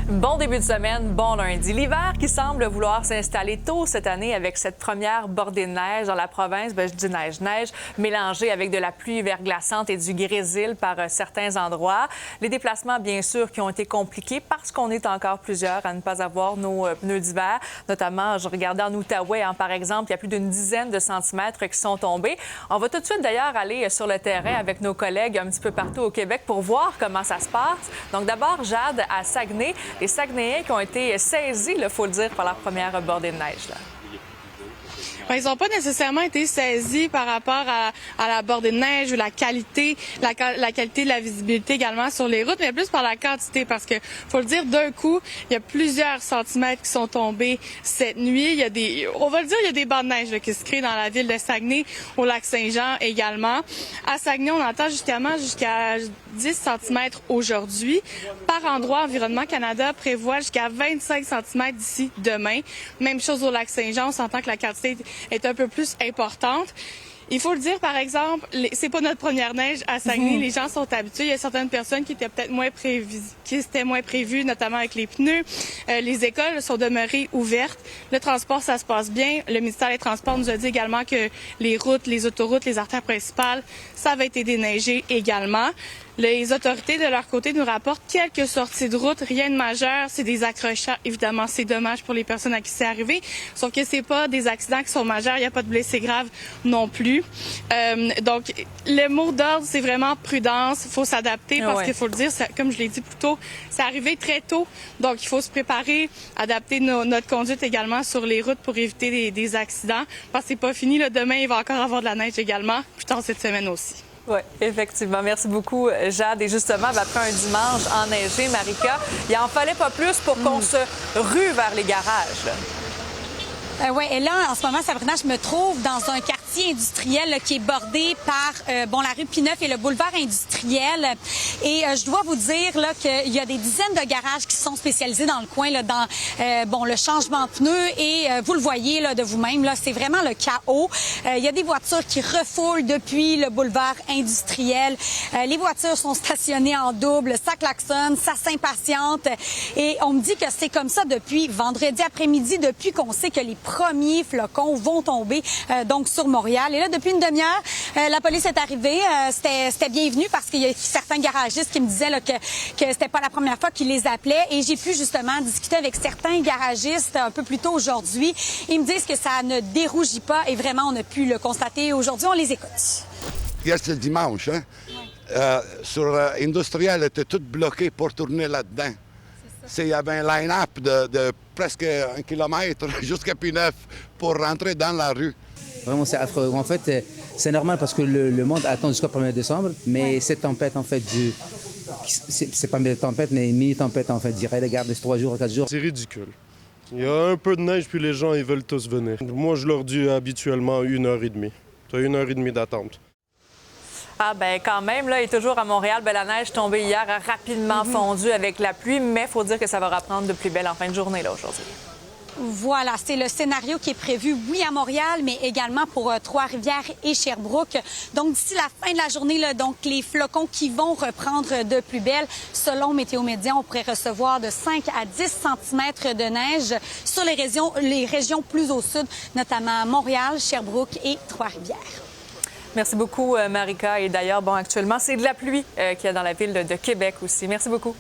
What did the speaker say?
Bon début de semaine, bon lundi. L'hiver qui semble vouloir s'installer tôt cette année avec cette première bordée de neige dans la province. Je dis neige mélangée avec de la pluie verglaçante et du grésil par certains endroits. Les déplacements, bien sûr, qui ont été compliqués parce qu'on est encore plusieurs à ne pas avoir nos pneus d'hiver. Notamment, je regardais en Outaouais, par exemple, il y a plus d'une dizaine de centimètres qui sont tombés. On va tout de suite, d'ailleurs, aller sur le terrain avec nos collègues un petit peu partout au Québec pour voir comment ça se passe. Donc, d'abord, Jade, à Saguenay, les Saguenayens qui ont été saisis, il faut le dire, par leur première bordée de neige. Là. Ils n'ont pas nécessairement été saisis par rapport à la bordée de neige ou la qualité de la visibilité également sur les routes, mais plus par la quantité, parce que faut le dire d'un coup, il y a plusieurs centimètres qui sont tombés cette nuit. Il y a des bancs de neige là, qui se créent dans la ville de Saguenay, au lac Saint-Jean également. À Saguenay, on entend justement jusqu'à 10 centimètres aujourd'hui. Par endroit, Environnement Canada prévoit jusqu'à 25 centimètres d'ici demain. Même chose au lac Saint-Jean, on s'entend que la quantité est un peu plus importante. Il faut le dire, par exemple, c'est pas notre première neige à Saguenay. Les gens sont habitués. Il y a certaines personnes qui étaient peut-être moins prévues, notamment avec les pneus. Les écoles sont demeurées ouvertes. Le transport, ça se passe bien. Le ministère des Transports nous a dit également que les routes, les autoroutes, les artères principales, ça avait été déneigé également. Les autorités, de leur côté, nous rapportent quelques sorties de route, rien de majeur, c'est des accrochages. Évidemment, c'est dommage pour les personnes à qui c'est arrivé, sauf que c'est pas des accidents qui sont majeurs, il n'y a pas de blessés graves non plus. Donc, le mot d'ordre, c'est vraiment prudence, il faut s'adapter parce qu'il faut le dire, ça, comme je l'ai dit plus tôt, c'est arrivé très tôt, donc il faut se préparer, adapter notre conduite également sur les routes pour éviter des accidents, parce que c'est pas fini, là, demain, il va encore avoir de la neige également, plus tard cette semaine aussi. Oui, effectivement. Merci beaucoup, Jade. Et justement, après un dimanche enneigé, Marika, il n'en fallait pas plus pour qu'on se rue vers les garages. Oui, et là, en ce moment, Sabrina, je me trouve dans un quartier industriel là, qui est bordé par la rue Pineuf et le boulevard industriel. Et je dois vous dire là qu'il y a des dizaines de garages qui sont spécialisés dans le coin, là, dans le changement de pneus. Et vous le voyez là, de vous-même, là, c'est vraiment le chaos. Il y a des voitures qui refoulent depuis le boulevard industriel. Les voitures sont stationnées en double, ça klaxonne, ça s'impatiente. Et on me dit que c'est comme ça depuis vendredi après-midi, depuis qu'on sait que les premiers flocons vont tomber donc sur Montréal. Et là, depuis une demi-heure, la police est arrivée. C'était bienvenu parce qu'il y a certains garagistes qui me disaient là, que c'était pas la première fois qu'ils les appelaient. Et j'ai pu justement discuter avec certains garagistes un peu plus tôt aujourd'hui. Ils me disent que ça ne dérougit pas et vraiment, on a pu le constater aujourd'hui. On les écoute. Hier, c'est dimanche. Hein? Sur Industriel, était tout bloqué pour tourner là-dedans. Il y avait un line-up de presque 1 kilomètre jusqu'à Pineuf pour rentrer dans la rue. Vraiment, c'est affreux. En fait, c'est normal parce que le monde attend jusqu'au 1er décembre, mais cette tempête, en fait, c'est pas une tempête, mais une mini-tempête, en fait, je dirais, regarde, 3 jours, 4 jours. C'est ridicule. Il y a un peu de neige, puis les gens, ils veulent tous venir. Moi, je leur dis habituellement 1h30. Tu as 1h30 d'attente. Ah ben quand même, là, il est toujours à Montréal. La neige tombée hier a rapidement fondu avec la pluie, mais il faut dire que ça va reprendre de plus belle en fin de journée là aujourd'hui. Voilà, c'est le scénario qui est prévu, oui, à Montréal, mais également pour Trois-Rivières et Sherbrooke. Donc, d'ici la fin de la journée, là, donc les flocons qui vont reprendre de plus belle. Selon Météo Média, on pourrait recevoir de 5 à 10 cm de neige sur les régions plus au sud, notamment Montréal, Sherbrooke et Trois-Rivières. Merci beaucoup, Marika. Et d'ailleurs, actuellement, c'est de la pluie qu'il y a dans la ville de Québec aussi. Merci beaucoup.